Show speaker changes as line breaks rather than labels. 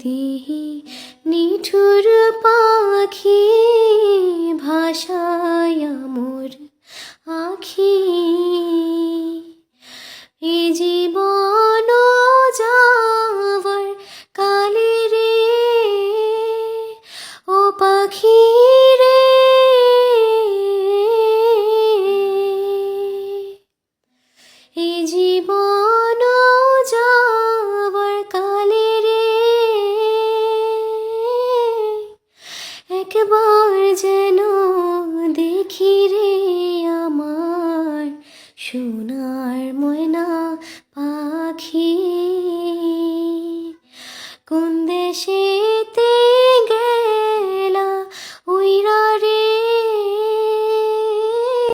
দিহি নিঠুর পাখি ভাষায় মোর আখি। এ জীবন যাওয়ার কালে রে ও পাখি রে, এ জীবন যাওয়ার কালে রে একবার যেন দেখি রে আমার সোনার ময়না পাখি। কোন দেশে